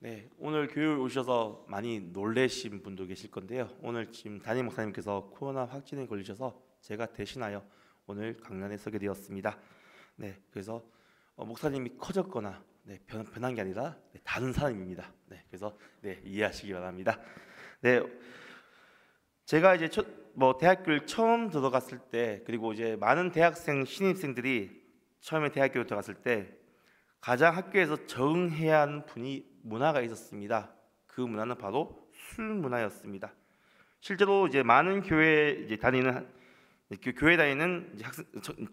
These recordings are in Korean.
네, 오늘 교회 오셔서 많이 놀래신 분도 계실 건데요. 오늘 지금 담임 목사님께서 코로나 확진에 걸리셔서 제가 대신하여 오늘 강단에 서게 되었습니다. 네, 그래서 목사님이 커졌거나 변한 게 아니라 다른 사람입니다. 그래서 이해하시기 바랍니다. 네, 제가 이제 대학교를 처음 들어갔을 때, 그리고 이제 많은 대학생 신입생들이 처음에 대학교를 들어갔을 때 가장 학교에서 적응해야 하는 문화가 있었습니다. 그 문화는 바로 술 문화였습니다. 실제로 이제 많은 교회 다니는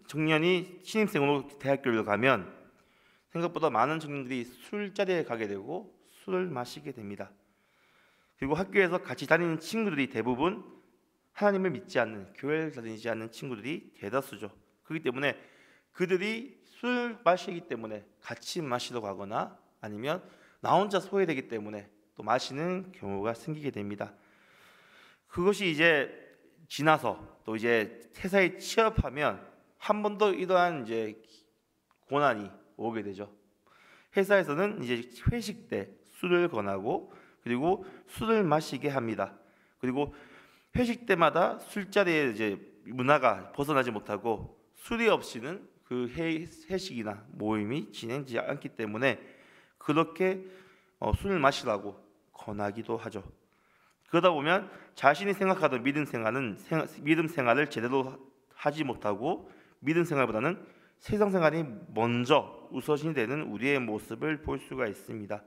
청년이 신입생으로 대학교를 가면 생각보다 많은 청년들이 술자리에 가게 되고 술을 마시게 됩니다. 그리고 학교에서 같이 다니는 친구들이 대부분 하나님을 믿지 않는, 교회를 다니지 않는 친구들이 대다수죠. 그렇기 때문에 그들이 술 마시기 때문에 같이 마시러 가거나 아니면 나 혼자 소외되기 때문에 또 마시는 경우가 생기게 됩니다. 그것이 이제 지나서 또 이제 회사에 취업하면 한 번 더 이러한 이제 고난이 오게 되죠. 회사에서는 이제 회식 때 술을 권하고 그리고 술을 마시게 합니다. 그리고 회식 때마다 술자리에 이제 문화가 벗어나지 못하고 술이 없이는 그 회식이나 모임이 진행되지 않기 때문에 그렇게 술을 마시라고 권하기도 하죠. 그러다 보면 자신이 생각하던 믿음 생활을 제대로 하지 못하고 믿음 생활보다는 세상 생활이 먼저 우선이 되는 우리의 모습을 볼 수가 있습니다.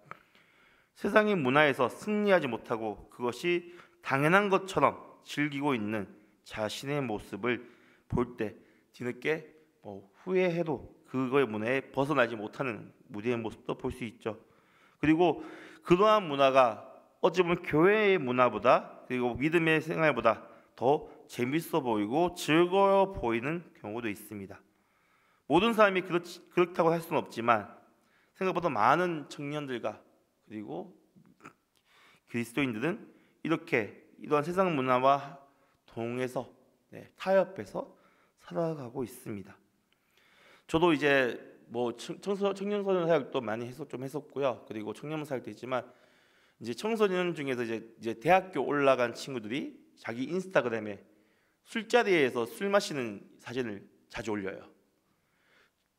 세상의 문화에서 승리하지 못하고 그것이 당연한 것처럼 즐기고 있는 자신의 모습을 볼 때 뒤늦게 후회해도 그거의 문화에 벗어나지 못하는 우리의 모습도 볼 수 있죠. 그리고 그러한 문화가 어찌 보면 교회의 문화보다 그리고 믿음의 생활보다 더 재밌어 보이고 즐거워 보이는 경우도 있습니다. 모든 사람이 그렇다고 할 수는 없지만 생각보다 많은 청년들과 그리고 그리스도인들은 이러한 세상 문화와 동해서 타협해서 살아가고 있습니다. 저도 이제 청년소년 사역도 많이 했었고요. 그리고 청년부 사역도 있지만 이제 청소년 중에서 이제 대학교 올라간 친구들이 자기 인스타그램에 술자리에서 술 마시는 사진을 자주 올려요.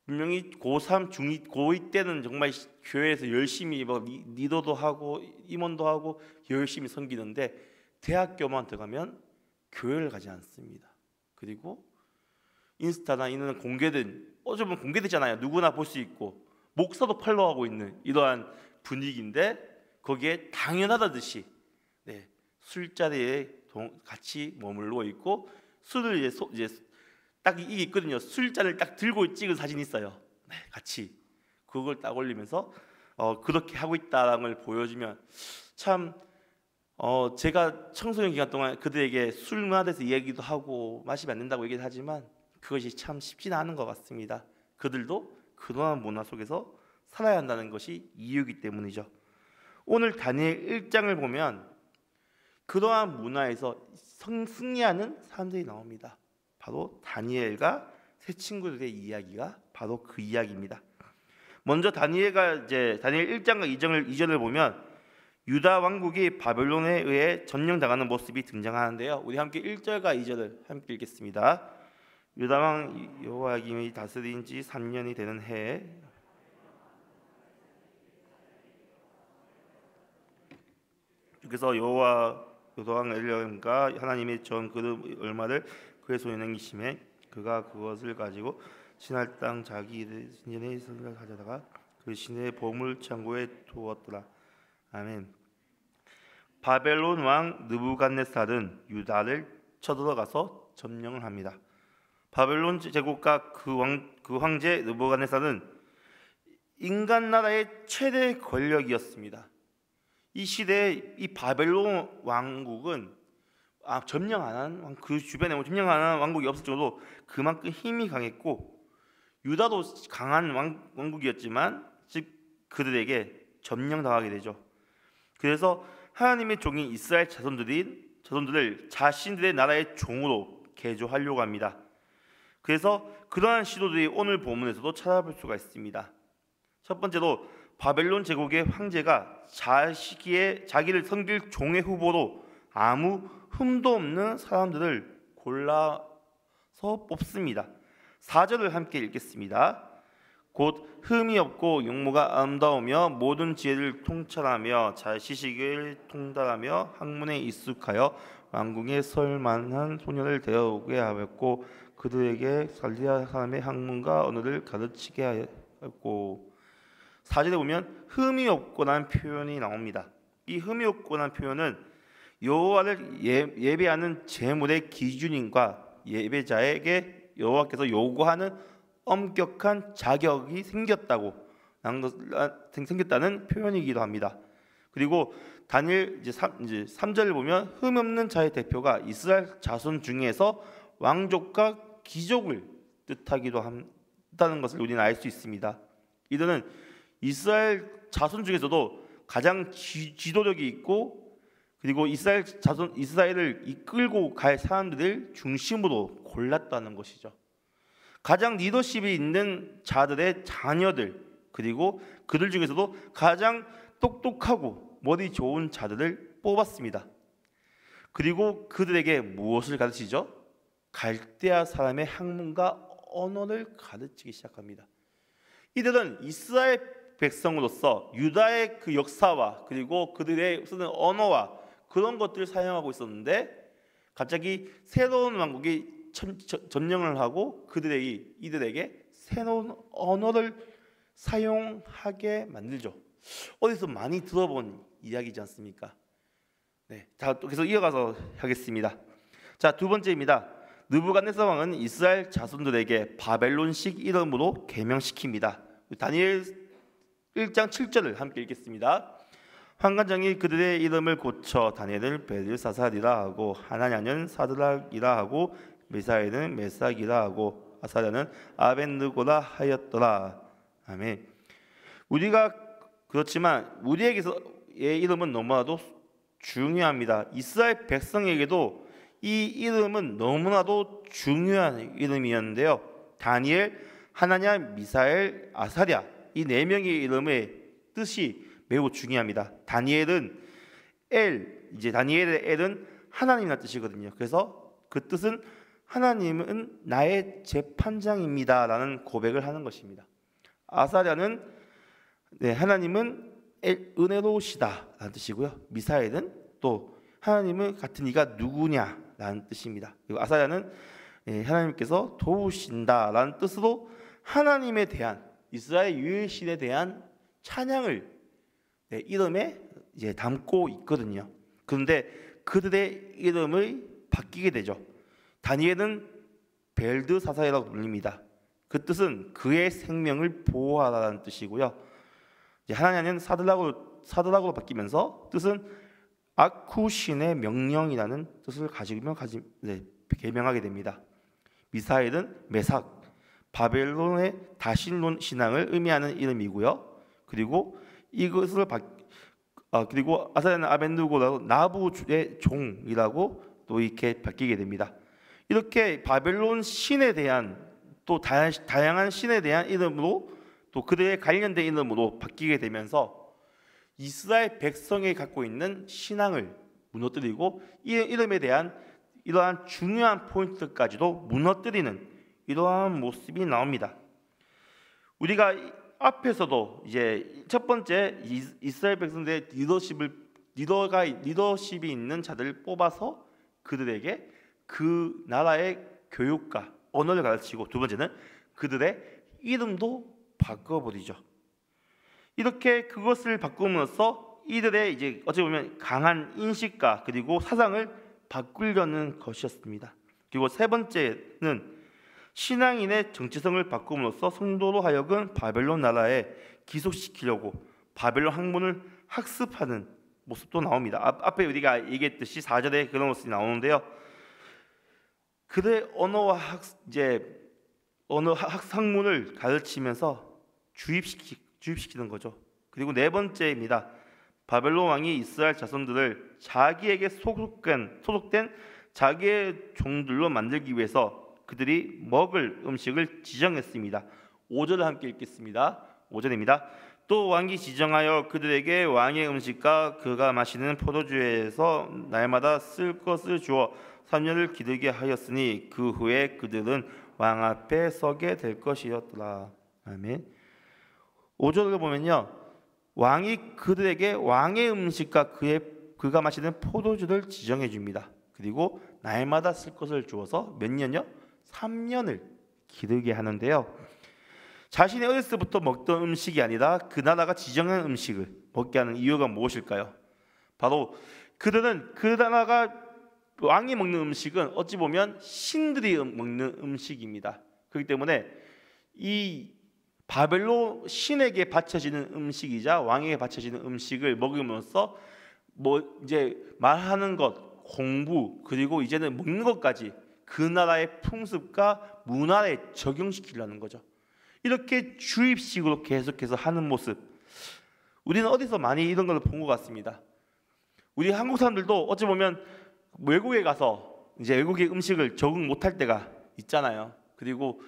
분명히 고3, 중2, 고2 때는 정말 교회에서 열심히 리더도 하고 임원도 하고 열심히 섬기는데 대학교만 들어가면 교회를 가지 않습니다. 그리고 인스타나 이런 어쩌면 공개되잖아요. 누구나 볼 수 있고 목사도 팔로우하고 있는 이러한 분위기인데 거기에 당연하다듯이 술자리에 같이 머물러 있고 술을 이제 딱 이게 있거든요. 술잔을 딱 들고 찍은 사진이 있어요. 같이 그걸 딱 올리면서 그렇게 하고 있다는 걸 보여주면 참 제가 청소년 기간 동안 그들에게 술 문화에 대해서 이야기도 하고 마시면 안 된다고 얘기를 하지만 그것이 참 쉽지는 않은 것 같습니다. 그들도 그러한 문화 속에서 살아야 한다는 것이 이유이기 때문이죠. 오늘 다니엘 1장을 보면 그러한 문화에서 승리하는 사람들이 나옵니다. 바로 다니엘과 세 친구들의 이야기가 바로 그 이야기입니다. 먼저 다니엘 1장과 2절을 보면 유다 왕국이 바벨론에 의해 점령당하는 모습이 등장하는데요. 우리 함께 1절과 2절을 함께 읽겠습니다. 유다 왕 여호야김이 다스린 지 3년이 되는 해에 주께서 유다 왕 엘리야김과 하나님의 전 그릇 얼마를 그의 손에 넘기심에 그가 그것을 가지고 신할 땅 자기 신전에 가져다가 그 신의 보물 창고에 두었더라. 아멘. 바벨론 왕 느부갓네살은 유다를 쳐들어가서 점령을 합니다. 바벨론 제국과 그 황제 느부갓네살은 인간 나라의 최대 권력이었습니다. 이 시대에 이 바벨론 왕국은 점령 안 한 그 주변에 점령 안 한 왕국이 없을 정도로 그만큼 힘이 강했고 유다도 강한 왕국이었지만 즉 그들에게 점령당하게 되죠. 그래서 하나님의 종인 이스라엘 자손들을 자신들의 나라의 종으로 개조하려고 합니다. 그래서 그러한 시도들이 오늘 본문에서도 찾아볼 수가 있습니다. 첫 번째로 바벨론 제국의 황제가 자기를 섬길 종의 후보로 아무 흠도 없는 사람들을 골라서 뽑습니다. 4절을 함께 읽겠습니다. 곧 흠이 없고 용모가 아름다우며 모든 지혜를 통찰하며 잘 지식을 통달하며 학문에 익숙하여 왕궁에 설 만한 소년을 데려오게 하였고 그들에게 갈릴리아 사람의 학문과 언어를 가르치게 하였고 4절에 보면 흠이 없고라는 표현이 나옵니다. 이 흠이 없고라는 표현은 여호와를 예배하는 제물의 기준인과 예배자에게 여호와께서 요구하는 엄격한 자격이 생겼다는 표현이기도 합니다. 그리고 다니엘 3절을 보면 흠 없는 자의 대표가 이스라엘 자손 중에서 왕족과 귀족을 뜻하기도 한다는 것을 우리는 알 수 있습니다. 이들은 이스라엘 자손 중에서도 가장 지도력이 있고 그리고 이스라엘을 이끌고 갈 사람들을 중심으로 골랐다는 것이죠. 가장 리더십이 있는 자들의 자녀들 그리고 그들 중에서도 가장 똑똑하고 머리 좋은 자들을 뽑았습니다. 그리고 그들에게 무엇을 가르치죠? 갈대아 사람의 학문과 언어를 가르치기 시작합니다. 이들은 이스라엘 백성으로서 유다의 그 역사와 그리고 그들의 쓰는 언어와 그런 것들을 사용하고 있었는데 갑자기 새로운 왕국이 점령을 하고 이들에게 새로운 언어를 사용하게 만들죠. 어디서 많이 들어본 이야기지 않습니까? 네, 자, 또 계속 이어가서 하겠습니다. 자, 두 번째입니다. 느부갓네살 왕은 이스라엘 자손들에게 바벨론식 이름으로 개명시킵니다. 다니엘 1장 7절을 함께 읽겠습니다. 환관장이 그들의 이름을 고쳐 다니엘을 벨사살이라 하고 하나냐는 사드락이라 하고 미사엘은 메삭이라 하고 아사랴는 아벤느고라 하였더라. 아멘. 그렇지만 우리에게서의 이름은 너무나도 중요합니다. 이스라엘 백성에게도 이 이름은 너무나도 중요한 이름이었는데요. 다니엘, 하나냐, 미사엘, 아사랴 이 네 명의 이름의 뜻이 매우 중요합니다. 다니엘의 엘은 하나님이라는 뜻이거든요. 그래서 그 뜻은 하나님은 나의 재판장입니다라는 고백을 하는 것입니다. 아사랴는 하나님은 은혜로우시다라는 뜻이고요. 미사엘은 또 하나님은 같은 이가 누구냐라는 뜻입니다. 그리고 아사랴는 하나님께서 도우신다라는 뜻으로 하나님에 대한 이스라엘 유일신에 대한 찬양을 이름에 담고 있거든요. 그런데 그들의 이름을 바뀌게 되죠. 다니엘은 벨드사살이라고 불립니다. 그 뜻은 그의 생명을 보호하라는 뜻이고요. 하나냐는 사드락으로 바뀌면서 뜻은 아쿠신의 명령이라는 뜻을 개명하게 됩니다. 미사엘은 메삭, 바벨론의 다신론 신앙을 의미하는 이름이고요. 그리고 그리고 아사랴는 아벤느고라고 나부의 종이라고 또 이렇게 바뀌게 됩니다. 이렇게 바벨론 신에 대한 또 다양한 신에 대한 이름으로 또 그들의 관련된 이름으로 바뀌게 되면서 이스라엘 백성이 갖고 있는 신앙을 무너뜨리고 이 이름에 대한 이러한 중요한 포인트까지도 무너뜨리는 이러한 모습이 나옵니다. 우리가 앞에서도 이제 첫 번째 이스라엘 백성들의 리더십이 있는 자들을 뽑아서 그들에게 그 나라의 교육과 언어를 가르치고 두 번째는 그들의 이름도 바꿔버리죠. 이렇게 그것을 바꿈으로써 이들의 이제 어찌 보면 강한 인식과 그리고 사상을 바꾸려는 것이었습니다. 그리고 세 번째는 신앙인의 정체성을 바꿈으로써 성도로 하여금 바벨론 나라에 기속시키려고 바벨론 학문을 학습하는 모습도 나옵니다. 앞에 우리가 얘기했듯이 4절에 그런 모습이 나오는데요. 그들의 언어와 학문을 가르치면서 주입시키는 거죠. 그리고 네 번째입니다. 바벨론 왕이 이스라엘 자손들을 자기에게 소속된 자기의 종들로 만들기 위해서 그들이 먹을 음식을 지정했습니다. 5절을 함께 읽겠습니다. 5절입니다. 또 왕이 지정하여 그들에게 왕의 음식과 그가 마시는 포도주에서 날마다 쓸 것을 주어 3년을 기르게 하였으니 그 후에 그들은 왕 앞에 서게 될 것이었더라. 아멘. 5절을 보면요, 왕이 그들에게 왕의 음식과 그가 마시는 포도주를 지정해 줍니다. 그리고 날마다 쓸 것을 주어서 몇 년요? 3년을 기르게 하는데요. 자신이 어렸을 때부터 먹던 음식이 아니라 그 나라가 지정한 음식을 먹게 하는 이유가 무엇일까요? 바로 그들은 그 나라가 왕이 먹는 음식은 어찌 보면 신들이 먹는 음식입니다. 그렇기 때문에 이 바벨론 신에게 바쳐지는 음식이자 왕에게 바쳐지는 음식을 먹으면서 뭐 이제 말하는 것, 공부, 그리고 이제는 먹는 것까지 그 나라의 풍습과 문화에 적용시키려는 거죠. 이렇게 주입식으로 계속해서 하는 모습, 우리는 어디서 많이 이런 걸 본 것 같습니다. 우리 한국 사람들도 어찌 보면 외국에 가서 이제 외국의 음식을 적응 못할 때가 있잖아요. 그리고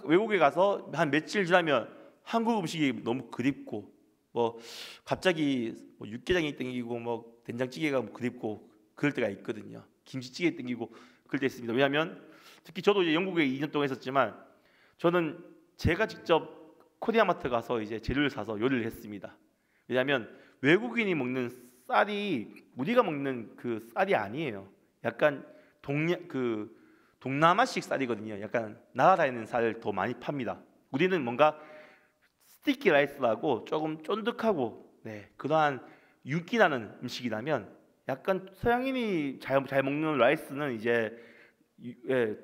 외국에 가서 한 며칠 지나면 한국 음식이 너무 그립고, 뭐 갑자기 뭐 육개장이 땡기고 뭐 된장찌개가 그립고 그럴 때가 있거든요. 김치찌개 땡기고 그럴 때 있습니다. 왜냐하면 특히 저도 이제 영국에 2년 동안 있었지만 저는 제가 직접 코리아마트 가서 이제 재료를 사서 요리를 했습니다. 왜냐하면 외국인이 먹는 쌀이 우리가 먹는 그 쌀이 아니에요. 약간 동남아식 쌀이거든요. 약간 날아다니는 쌀을 더 많이 팝니다. 우리는 뭔가 스티키 라이스라고 조금 쫀득하고 그러한 윤기 나는 음식이라면, 약간 서양인이 잘 먹는 라이스는 이제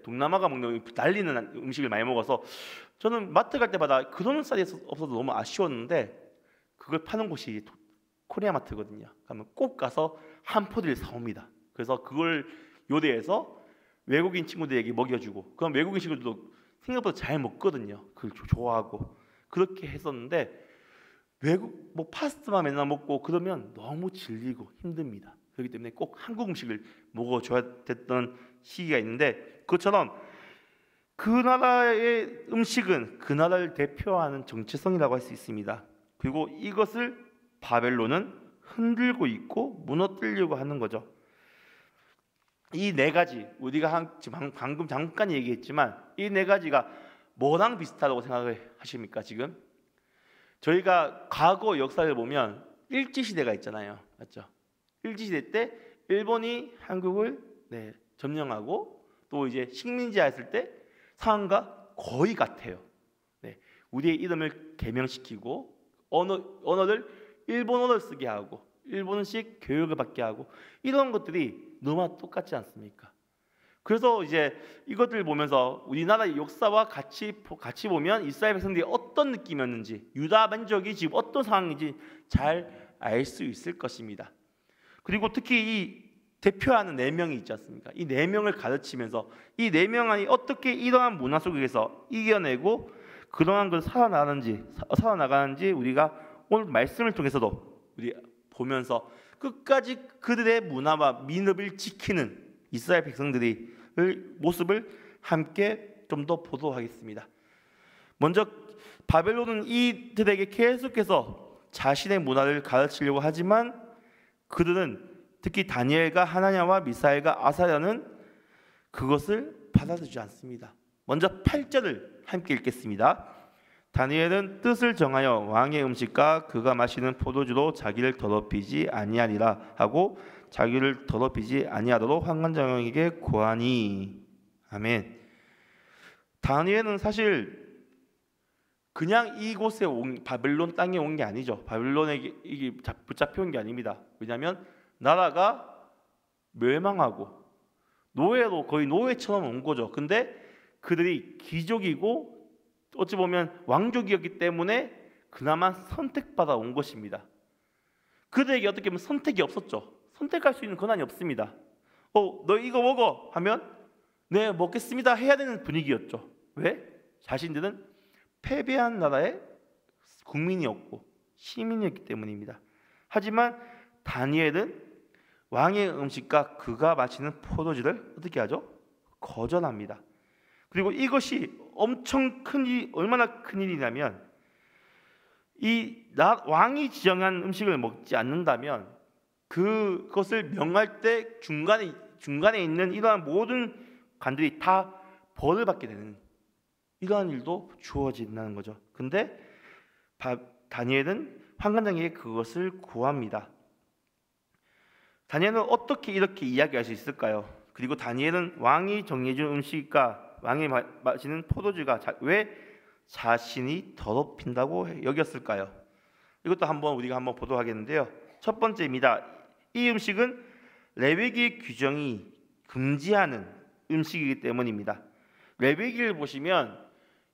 동남아가 먹는 날리는 음식을 많이 먹어서 저는 마트 갈 때마다 그런 쌀이 없어서 너무 아쉬웠는데, 그걸 파는 곳이 코리아마트거든요. 그러면 꼭 가서 한 포대를 사옵니다. 그래서 그걸 요리해서 외국인 친구들에게 먹여주고, 그럼 외국인 친구들도 생각보다 잘 먹거든요. 그걸 좋아하고 그렇게 했었는데, 외국 뭐 파스타만 맨날 먹고 그러면 너무 질리고 힘듭니다. 그렇기 때문에 꼭 한국 음식을 먹어줘야 됐던 시기가 있는데, 그것처럼 그 나라의 음식은 그 나라를 대표하는 정체성이라고 할 수 있습니다. 그리고 이것을 바벨론은 흔들고 있고 무너뜨리려고 하는 거죠. 이 네 가지, 우리가 방금 잠깐 얘기했지만 이 네 가지가 뭐랑 비슷하다고 생각을 하십니까? 지금 저희가 과거 역사를 보면 일제시대가 있잖아요. 맞죠? 일제시대 때 일본이 한국을 점령하고 또 이제 식민지했을 때 상황과 거의 같아요. 우리의 이름을 개명시키고 언어를 일본어를 쓰게 하고 일본식 교육을 받게 하고, 이런 것들이 너무나 똑같지 않습니까? 그래서 이제 이것들을 보면서 우리나라의 역사와 같이 보면 이스라엘 백성들이 어떤 느낌이었는지, 유다 민족이 지금 어떤 상황인지 잘 알 수 있을 것입니다. 그리고 특히 이 대표하는 4명이 있지 않습니까? 이 4명을 가르치면서 이 4명이 어떻게 이러한 문화 속에서 이겨내고 그러한 걸 살아나가는지 우리가 오늘 말씀을 통해서도 우리 보면서 끝까지 그들의 문화와 민업을 지키는 이스라엘 백성들의 모습을 함께 좀 더 보도록 하겠습니다. 먼저 바벨론은 이들에게 계속해서 자신의 문화를 가르치려고 하지만 그들은, 특히 다니엘과 하나냐와 미사엘과 아사랴는 그것을 받아들이지 않습니다. 먼저 8절을 함께 읽겠습니다. 다니엘은 뜻을 정하여 왕의 음식과 그가 마시는 포도주로 자기를 더럽히지 아니하리라 하고 자기를 더럽히지 아니하도록 환관장에게 구하니. 아멘. 다니엘은 사실 그냥 이곳에 바벨론 땅에 온 게 아니죠. 바벨론에 이게 붙잡혀 온 게 아닙니다. 왜냐하면 나라가 멸망하고 노예로, 거의 노예처럼 온 거죠. 근데 그들이 귀족이고 어찌 보면 왕족이었기 때문에 그나마 선택받아 온 것입니다. 그들에게 어떻게 보면 선택이 없었죠. 선택할 수 있는 권한이 없습니다. 너 이거 먹어 하면 네 먹겠습니다 해야 되는 분위기였죠. 왜? 자신들은 패배한 나라의 국민이었고 시민이었기 때문입니다. 하지만 다니엘은 왕의 음식과 그가 마시는 포도주를 어떻게 하죠? 거절합니다. 그리고 이것이 엄청 얼마나 큰 일이냐면, 왕이 지정한 음식을 먹지 않는다면 그것을 명할 때 중간에 있는 이러한 모든 관들이 다 벌을 받게 되는 이러한 일도 주어진다는 거죠. 근데 다니엘은 환관장에게 그것을 구합니다. 다니엘은 어떻게 이렇게 이야기할 수 있을까요? 그리고 다니엘은 왕이 정해준 음식과 왕이 마시는 포도주가 왜 자신이 더럽힌다고 여겼을까요? 이것도 우리가 한번 보도록 하겠는데요. 첫 번째입니다. 이 음식은 레위기 규정이 금지하는 음식이기 때문입니다. 레위기를 보시면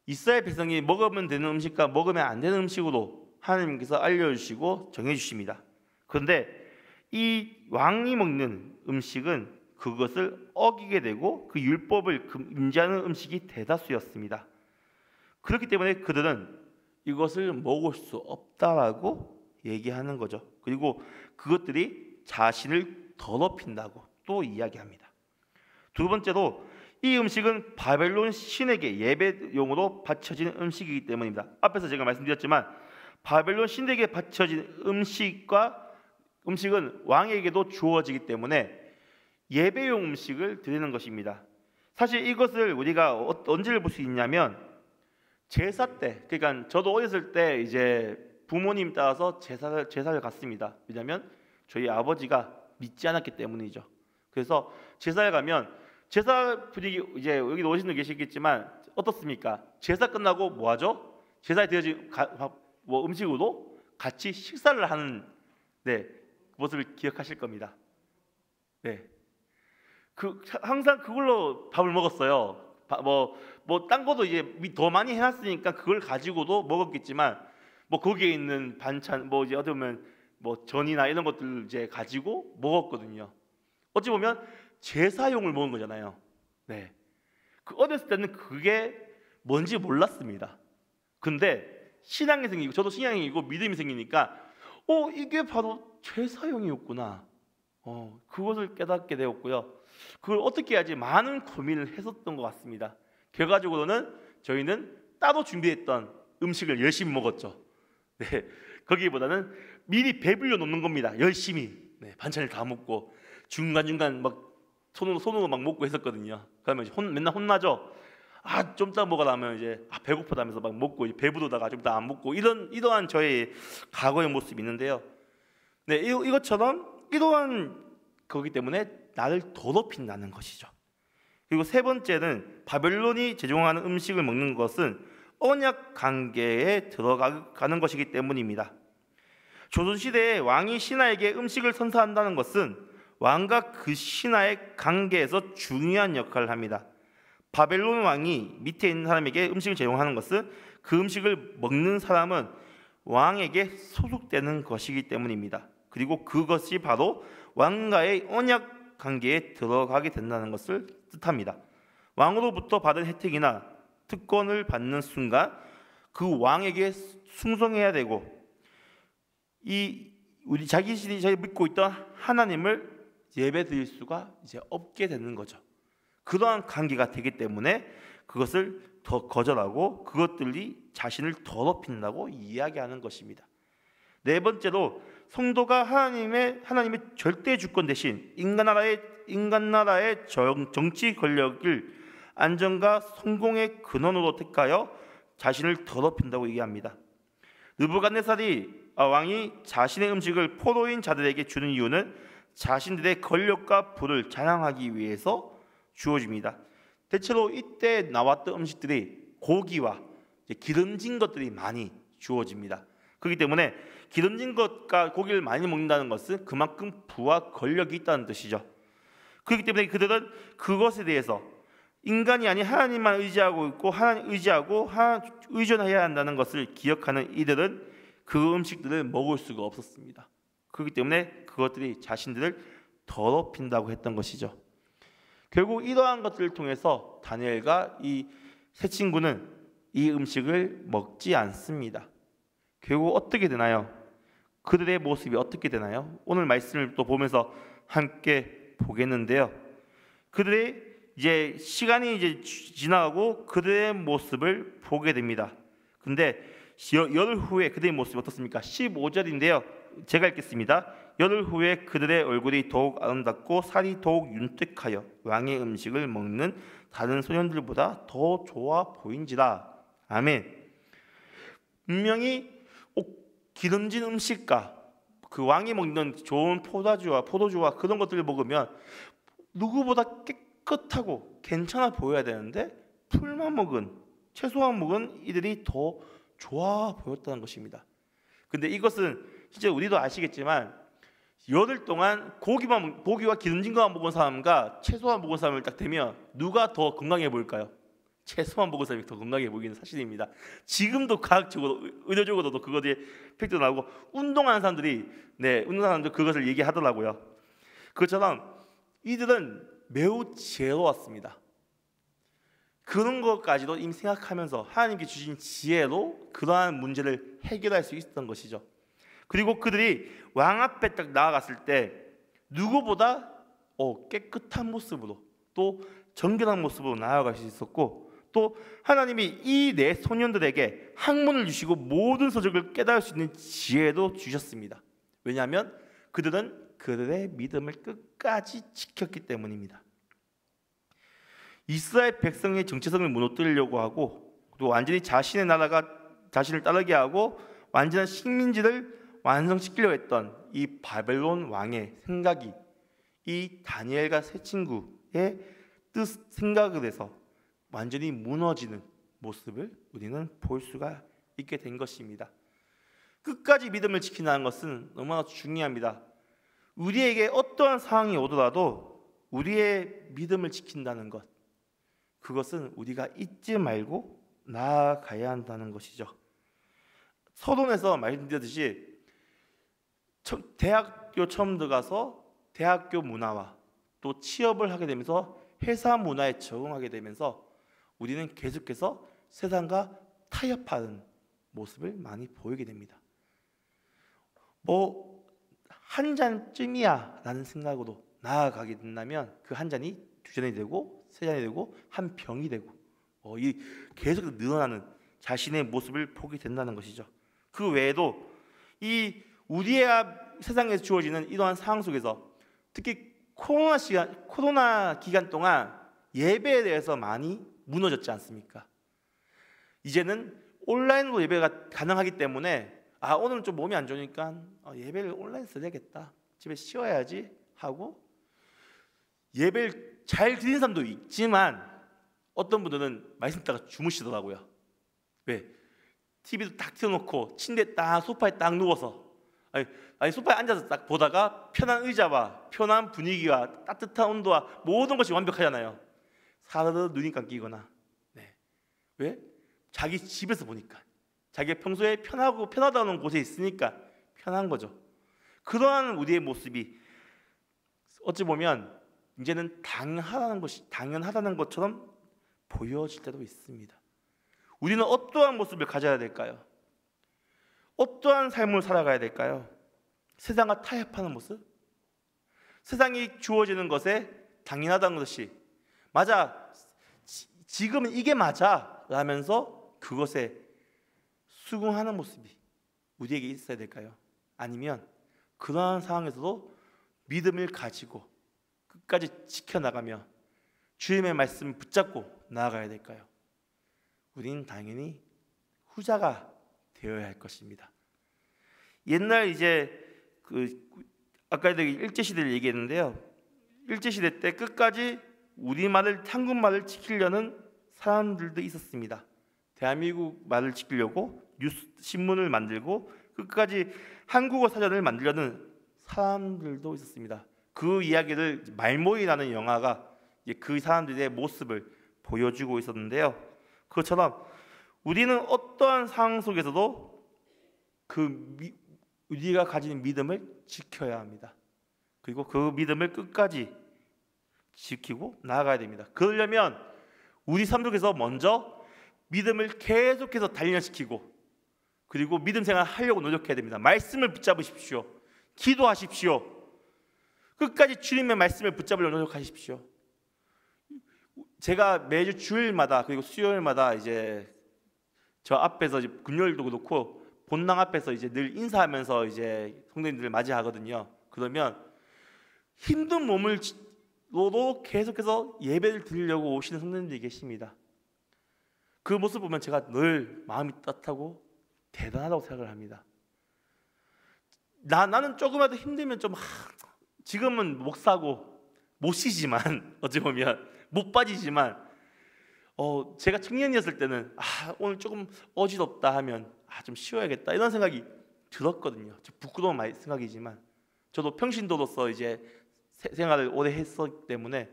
이스라엘 백성이 먹으면 되는 음식과 먹으면 안 되는 음식으로 하나님께서 알려주시고 정해주십니다. 그런데 이 왕이 먹는 음식은 그것을 어기게 되고 그 율법을 금지하는 음식이 대다수였습니다. 그렇기 때문에 그들은 이것을 먹을 수 없다라고 얘기하는 거죠. 그리고 그것들이 자신을 더럽힌다고 또 이야기합니다. 두 번째로 이 음식은 바벨론 신에게 예배용으로 바쳐진 음식이기 때문입니다. 앞에서 제가 말씀드렸지만 바벨론 신에게 바쳐진 음식은 왕에게도 주어지기 때문에 예배용 음식을 드리는 것입니다. 사실 이것을 우리가 언제 볼 수 있냐면 제사 때, 그러니까 저도 어렸을 때 이제 부모님 따라서 제사를 갔습니다. 왜냐하면 저희 아버지가 믿지 않았기 때문이죠. 그래서 제사에 가면 제사 분위기, 이제 여기 오신 분 계시겠지만 어떻습니까? 제사 끝나고 뭐 하죠? 제사에 드려진 음식으로 같이 식사를 하는 모습을 기억하실 겁니다. 항상 그걸로 밥을 먹었어요. 딴 것도 이제 더 많이 해놨으니까 그걸 가지고도 먹었겠지만 거기에 있는 반찬 이제 어떻게 보면 전이나 이런 것들 이제 가지고 먹었거든요. 어찌 보면 제사용을 먹은 거잖아요. 그 어렸을 때는 그게 뭔지 몰랐습니다. 근데 신앙이 생기고 저도 신앙이고 믿음이 생기니까 이게 바로 제사용이었구나. 그것을 깨닫게 되었고요. 그걸 어떻게 해야지 많은 고민을 했었던 것 같습니다. 결과적으로는 저희는 따로 준비했던 음식을 열심히 먹었죠. 거기보다는 미리 배불려 놓는 겁니다. 열심히 반찬을 다 먹고 중간중간 손으로 막 먹고 했었거든요. 그러면 맨날 혼나죠. 좀 이따 먹으라 하면 이제 배고프다면서 막 먹고 배부르다가 좀 이따 안 먹고 이러한 저의 과거의 모습이 있는데요. 이것처럼 이러한 거기 때문에 나를 더럽힌다는 것이죠. 그리고 세 번째는 바벨론이 제공하는 음식을 먹는 것은 언약 관계에 들어가는 것이기 때문입니다. 조선시대에 왕이 신하에게 음식을 선사한다는 것은 왕과 그 신하의 관계에서 중요한 역할을 합니다. 바벨론 왕이 밑에 있는 사람에게 음식을 제공하는 것은 그 음식을 먹는 사람은 왕에게 소속되는 것이기 때문입니다. 그리고 그것이 바로 왕과의 언약 관계에 들어가게 된다는 것을 뜻합니다. 왕으로부터 받은 혜택이나 특권을 받는 순간 그 왕에게 충성해야 되고 자기 믿고 있던 하나님을 예배드릴 수가 이제 없게 되는 거죠. 그러한 관계가 되기 때문에 그것을 더 거절하고 그것들이 자신을 더럽힌다고 이야기하는 것입니다. 네 번째로 성도가 하나님의 절대 주권 대신 인간 나라의 정치 권력을 안정과 성공의 근원으로 택하여 자신을 더럽힌다고 얘기합니다. 느부갓네살이 왕이 자신의 음식을 포로인 자들에게 주는 이유는 자신들의 권력과 부를 자랑하기 위해서 주어집니다. 대체로 이때 나왔던 음식들이 고기와 기름진 것들이 많이 주어집니다. 그렇기 때문에 기름진 것과 고기를 많이 먹는다는 것은 그만큼 부와 권력이 있다는 뜻이죠. 그렇기 때문에 그들은 그것에 대해서 인간이 아닌 하나님만 의지하고 있고 하나님 의존해야 한다는 것을 기억하는 이들은 그 음식들을 먹을 수가 없었습니다. 그렇기 때문에 그것들이 자신들을 더럽힌다고 했던 것이죠. 결국 이러한 것들을 통해서 다니엘과 이 세 친구는 이 음식을 먹지 않습니다. 결국 어떻게 되나요? 그들의 모습이 어떻게 되나요? 오늘 말씀을 또 보면서 함께 보겠는데요. 그들의 이제 시간이 이제 지나가고 그들의 모습을 보게 됩니다. 근데 열흘 후에 그들의 모습이 어떻습니까? 15절인데요. 제가 읽겠습니다. 열흘 후에 그들의 얼굴이 더욱 아름답고 살이 더욱 윤택하여 왕의 음식을 먹는 다른 소년들보다 더 좋아 보인지라. 아멘. 분명히 기름진 음식과 그 왕이 먹는 좋은 포도주와 그런 것들을 먹으면 누구보다 깨끗하고 괜찮아 보여야 되는데 풀만 먹은, 채소만 먹은 이들이 더 좋아 보였다는 것입니다. 근데 이것은 진짜 우리도 아시겠지만 열흘 동안 고기와 기름진 것만 먹은 사람과 채소만 먹은 사람을 딱 대면 누가 더 건강해 보일까요? 채소만 먹은 사람이 더 건강해 보이는 사실입니다. 지금도 과학적으로, 의료적으로도 그것에 팩트 나오고 운동하는 사람들 그것을 얘기하더라고요. 그것처럼 이들은 매우 지혜로웠습니다. 그런 것까지도 이미 생각하면서 하나님께 주신 지혜로 그러한 문제를 해결할 수 있었던 것이죠. 그리고 그들이 왕 앞에 딱 나아갔을 때 누구보다 깨끗한 모습으로 또 정결한 모습으로 나아갈 수 있었고, 또 하나님이 이 네 소년들에게 학문을 주시고 모든 서적을 깨달을 수 있는 지혜도 주셨습니다. 왜냐하면 그들은 그들의 믿음을 끝까지 지켰기 때문입니다. 이스라엘 백성의 정체성을 무너뜨리려고 하고 또 완전히 자신의 나라가 자신을 따르게 하고 완전한 식민지를 완성시키려 했던 이 바벨론 왕의 생각이 이 다니엘과 세 친구의 생각을 해서 완전히 무너지는 모습을 우리는 볼 수가 있게 된 것입니다. 끝까지 믿음을 지킨다는 것은 너무나 중요합니다. 우리에게 어떠한 상황이 오더라도 우리의 믿음을 지킨다는 것, 그것은 우리가 잊지 말고 나아가야 한다는 것이죠. 서론에서 말씀드렸듯이 대학교 처음 들어가서 대학교 문화와 또 취업을 하게 되면서 회사 문화에 적응하게 되면서 우리는 계속해서 세상과 타협하는 모습을 많이 보이게 됩니다. 한 잔쯤이야 라는 생각으로 나아가게 된다면 그 한 잔이 두 잔이 되고 세 잔이 되고 한 병이 되고 계속 늘어나는 자신의 모습을 보게 된다는 것이죠. 그 외에도 이 우리의 세상에서 주어지는 이러한 상황 속에서 특히 코로나 기간 동안 예배에 대해서 많이 무너졌지 않습니까? 이제는 온라인으로 예배가 가능하기 때문에 오늘은 좀 몸이 안 좋으니까 예배를 온라인에서 드려야겠다, 집에 쉬어야지 하고 예배를 잘 드리는 사람도 있지만 어떤 분들은 말씀 듣다가 주무시더라고요. 왜? TV도 딱 틀어놓고 침대에 딱 소파에 딱 누워서 소파에 앉아서 딱 보다가 편한 의자와 편한 분위기와 따뜻한 온도와 모든 것이 완벽하잖아요. 사르르 눈이 감기거나. 왜? 자기 집에서 보니까 자기가 평소에 편하다는 곳에 있으니까 편한 거죠. 그러한 우리의 모습이 어찌 보면 이제는 당연하다는 것처럼 보여질 때도 있습니다. 우리는 어떠한 모습을 가져야 될까요? 어떠한 삶을 살아가야 될까요? 세상과 타협하는 모습? 세상이 주어지는 것에 당연하다는 것이 맞아, 지금은 이게 맞아 라면서 그것에 수긍하는 모습이 우리에게 있어야 될까요? 아니면 그러한 상황에서도 믿음을 가지고 끝까지 지켜나가며 주님의 말씀을 붙잡고 나아가야 될까요? 우리는 당연히 후자가 되어야 할 것입니다. 옛날 아까 일제시대를 얘기했는데요. 일제시대 때 끝까지 한국말을 지키려는 사람들도 있었습니다. 대한민국 말을 지키려고 신문을 만들고 끝까지 한국어 사전을 만들려는 사람들도 있었습니다. 그 이야기를 말모이라는 영화가 그 사람들의 모습을 보여주고 있었는데요. 그것처럼 우리는 어떠한 상황 속에서도 우리가 가진 믿음을 지켜야 합니다. 그리고 그 믿음을 끝까지 지키고 나아가야 됩니다. 그러려면 우리 삶 속에서 먼저 믿음을 계속해서 단련시키고 그리고 믿음 생활을 하려고 노력해야 됩니다. 말씀을 붙잡으십시오. 기도하십시오. 끝까지 주님의 말씀을 붙잡으려고 노력하십시오. 제가 매주 주일마다 그리고 수요일마다 저 앞에서 이제 금요일도 그렇고 본당 앞에서 이제 늘 인사하면서 이제 성도님들을 맞이하거든요. 그러면 힘든 몸을로도 계속해서 예배를 드리려고 오시는 성도님들이 계십니다. 그 모습 보면 제가 늘 마음이 따뜻하고 대단하다고 생각을 합니다. 나는 조금이라도 힘들면 좀 지금은 못 사고 못 쉬지만 어찌 보면 못 빠지지만 제가 청년이었을 때는 오늘 조금 어지럽다 하면 좀 쉬어야겠다 이런 생각이 들었거든요. 부끄러운 생각이지만 저도 평신도로서 이제 생활을 오래 했었기 때문에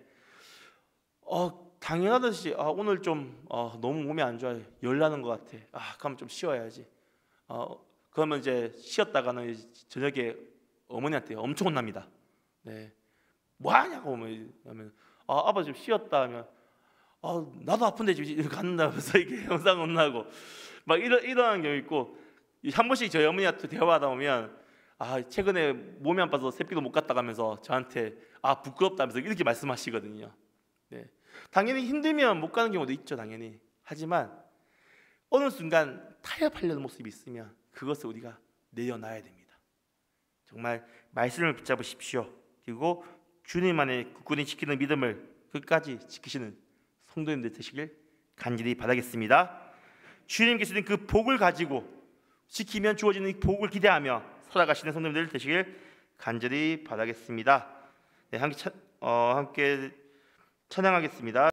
당연하듯이 오늘 좀 너무 몸이 안 좋아요. 열나는 것 같아. 그럼 좀 쉬어야지. 그러면 이제 쉬었다가는 저녁에 어머니한테 엄청 혼납니다. 네, 뭐 하냐고 하면 아빠 좀 쉬었다 하면 나도 아픈데 지금 갔는다면서 이렇게 영상 혼나고 막 이러한 경우 있고 한 번씩 저희 어머니한테 대화하다 보면 최근에 몸이 안 빠서 새벽도 못 갔다 가면서 저한테 부끄럽다면서 이렇게 말씀하시거든요. 네, 당연히 힘들면 못 가는 경우도 있죠, 당연히. 하지만 어느 순간 타협하려는 모습이 있으면 그것을 우리가 내려놔야 됩니다. 정말 말씀을 붙잡으십시오. 그리고 주님 안에 굳건히 지키는 믿음을 끝까지 지키시는 성도님들 되시길 간절히 바라겠습니다. 주님께서 주신 그 복을 가지고 지키면 주어지는 복을 기대하며 살아가시는 성도님들 되시길 간절히 바라겠습니다. 네, 함께 찬양하겠습니다.